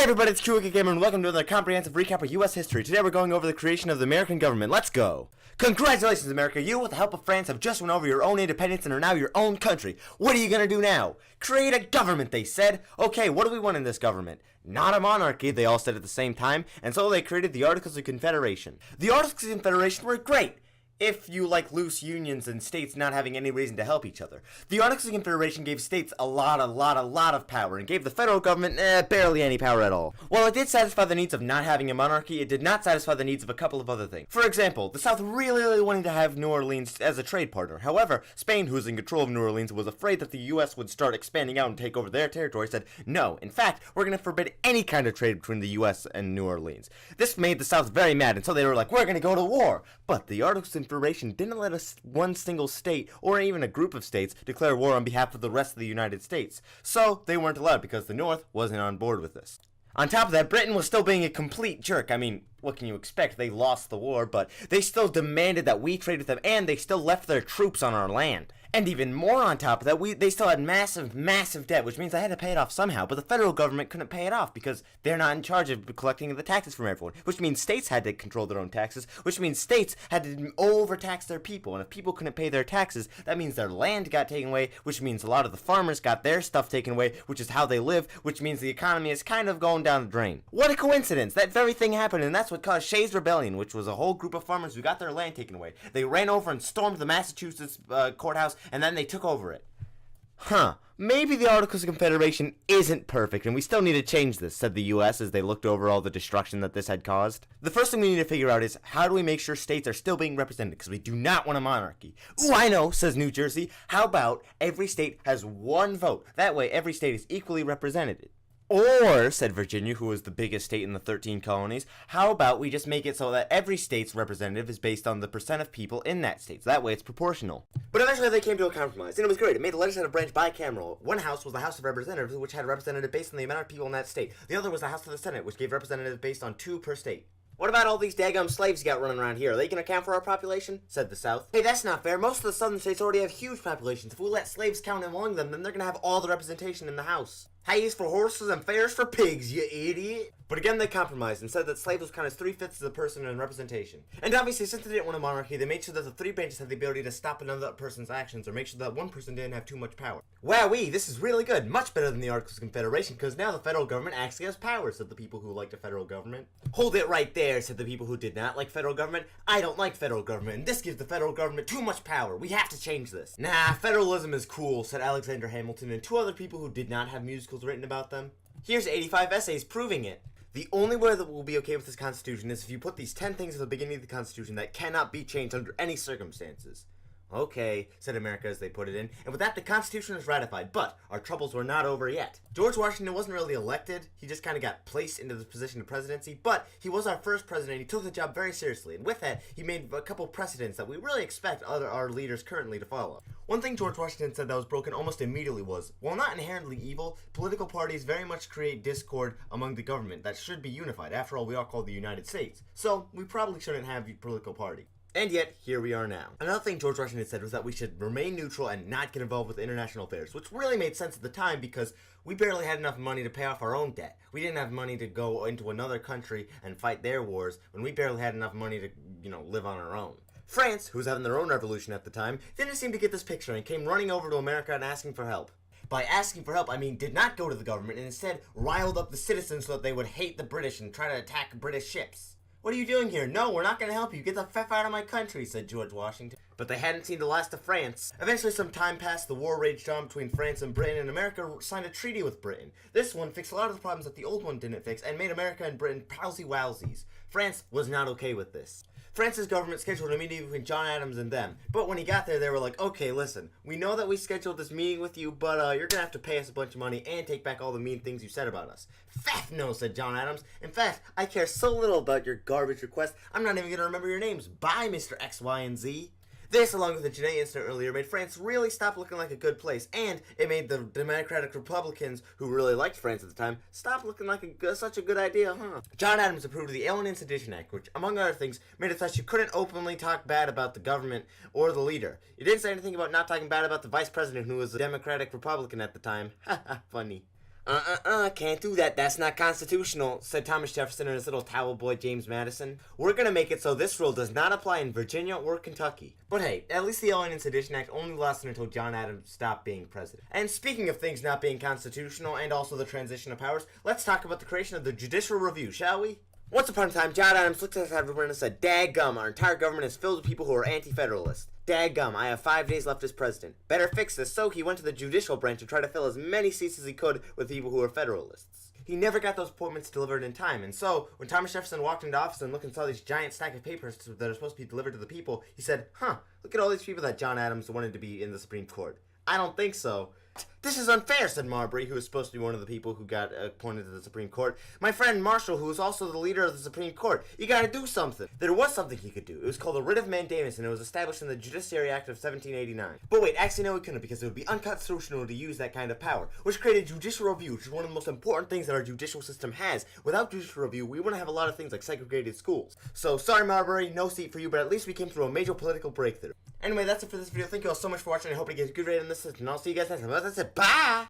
Hey everybody, it's Kiwikatgamer and welcome to another comprehensive recap of U.S. history. Today we're going over the creation of the American government. Let's go! Congratulations, America! You, with the help of France, have just won over your own independence and are now your own country. What are you gonna do now? Create a government, they said. Okay, what do we want in this government? Not a monarchy, they all said at the same time, and so they created the Articles of Confederation. The Articles of Confederation were great if you like loose unions and states not having any reason to help each other. The Articles of Confederation gave states a lot of power and gave the federal government barely any power at all. While it did satisfy the needs of not having a monarchy, it did not satisfy the needs of a couple of other things. For example, the South really wanted to have New Orleans as a trade partner. However, Spain, who was in control of New Orleans, was afraid that the U.S. would start expanding out and take over their territory, said, no, in fact, we're going to forbid any kind of trade between the U.S. and New Orleans. This made the South very mad, and so they were like, we're going to go to war. But the Articles of Confederation didn't let one single state, or even a group of states, declare war on behalf of the rest of the United States. So, they weren't allowed because the North wasn't on board with this. On top of that, Britain was still being a complete jerk. I mean, what can you expect? They lost the war, but they still demanded that we trade with them, and they still left their troops on our land. And even more on top of that, they still had massive debt, which means they had to pay it off somehow, but the federal government couldn't pay it off because they're not in charge of collecting the taxes from everyone, which means states had to control their own taxes, which means states had to overtax their people, and if people couldn't pay their taxes, that means their land got taken away, which means a lot of the farmers got their stuff taken away, which is how they live, which means the economy is kind of going down the drain. What a coincidence! That very thing happened, and that's what caused Shays' Rebellion, which was a whole group of farmers who got their land taken away. They ran over and stormed the Massachusetts courthouse, and then they took over it. Maybe the Articles of Confederation isn't perfect, and we still need to change this, said the U.S. as they looked over all the destruction that this had caused. The first thing we need to figure out is, how do we make sure states are still being represented, because we do not want a monarchy. Ooh, I know, says New Jersey. How about every state has one vote? That way, every state is equally represented. Or, said Virginia, who was the biggest state in the 13 colonies, how about we just make it so that every state's representative is based on the percent of people in that state, so that way it's proportional. But eventually they came to a compromise, and it was great. It made the legislative branch bicameral. One house was the House of Representatives, which had a representative based on the amount of people in that state. The other was the House of the Senate, which gave representatives based on 2 per state. What about all these daggum slaves you got running around here? Are they gonna count for our population? Said the South. Hey, that's not fair. Most of the southern states already have huge populations. If we let slaves count among them, then they're gonna have all the representation in the House. Hayes for horses and fairs for pigs, you idiot. But again, they compromised and said that slaves was counted as 3/5 of the person in representation. And obviously, since they didn't want a monarchy, they made sure that the 3 branches had the ability to stop another person's actions or make sure that one person didn't have too much power. Wowee, this is really good. Much better than the Articles of Confederation, because now the federal government actually has power, said the people who liked the federal government. Hold it right there, said the people who did not like federal government. I don't like federal government, and this gives the federal government too much power. We have to change this. Nah, federalism is cool, said Alexander Hamilton and 2 other people who did not have musicals written about them. Here's 85 essays proving it. The only way that we'll be okay with this Constitution is if you put these 10 things at the beginning of the Constitution that cannot be changed under any circumstances. Okay, said America as they put it in, and with that the Constitution is ratified, but our troubles were not over yet. George Washington wasn't really elected, he just kind of got placed into the position of presidency, but he was our first president, he took the job very seriously, and with that, he made a couple precedents that we really expect our leaders currently to follow. One thing George Washington said that was broken almost immediately was, while not inherently evil, political parties very much create discord among the government that should be unified. After all, we are called the United States, so we probably shouldn't have a political party. And yet, here we are now. Another thing George Washington said was that we should remain neutral and not get involved with international affairs, which really made sense at the time because we barely had enough money to pay off our own debt. We didn't have money to go into another country and fight their wars when we barely had enough money to, live on our own. France, who was having their own revolution at the time, didn't seem to get this picture and came running over to America and asking for help. By asking for help, I mean did not go to the government and instead riled up the citizens so that they would hate the British and try to attack British ships. What are you doing here? No, we're not going to help you. Get the f out of my country, said George Washington. But they hadn't seen the last of France. Eventually, some time passed, the war raged on between France and Britain, and America signed a treaty with Britain. This one fixed a lot of the problems that the old one didn't fix, and made America and Britain palsy-wowsies. France was not okay with this. France's government scheduled a meeting between John Adams and them, but when he got there, they were like, okay, listen, we know that we scheduled this meeting with you, but you're gonna have to pay us a bunch of money and take back all the mean things you said about us. Fact no, said John Adams. In fact, I care so little about your garbage request, I'm not even gonna remember your names. Bye, Mr. X, Y, and Z. This, along with the Genet incident earlier, made France really stop looking like a good place, and it made the Democratic Republicans, who really liked France at the time, stop looking like such a good idea, huh? John Adams approved of the Alien and Sedition Act, which, among other things, made it such you couldn't openly talk bad about the government or the leader. It didn't say anything about not talking bad about the vice president, who was a Democratic Republican at the time. Haha, funny. Can't do that. That's not constitutional, said Thomas Jefferson and his little towel boy James Madison. We're gonna make it so this rule does not apply in Virginia or Kentucky. But hey, at least the Alien and Sedition Act only lasted until John Adams stopped being president. And speaking of things not being constitutional and also the transition of powers, let's talk about the creation of the Judicial Review, shall we? Once upon a time, John Adams looked at everyone and said, "Daggum, our entire government is filled with people who are anti-federalists. Daggum, I have 5 days left as president. Better fix this." So he went to the judicial branch to try to fill as many seats as he could with people who are federalists. He never got those appointments delivered in time, and so when Thomas Jefferson walked into office and looked and saw these giant stack of papers that are supposed to be delivered to the people, he said, look at all these people that John Adams wanted to be in the Supreme Court. I don't think so. "This is unfair," said Marbury, who was supposed to be one of the people who got appointed to the Supreme Court. "My friend Marshall, who was also the leader of the Supreme Court, you gotta do something." There was something he could do. It was called the writ of mandamus, and it was established in the Judiciary Act of 1789. But wait, actually no, he couldn't, because it would be unconstitutional to use that kind of power, which created judicial review, which is one of the most important things that our judicial system has. Without judicial review, we wouldn't have a lot of things like segregated schools. So, sorry Marbury, no seat for you, but at least we came through a major political breakthrough. Anyway, that's it for this video. Thank you all so much for watching. I hope you get a good rating on this, and I'll see you guys next time. That's it. Bye!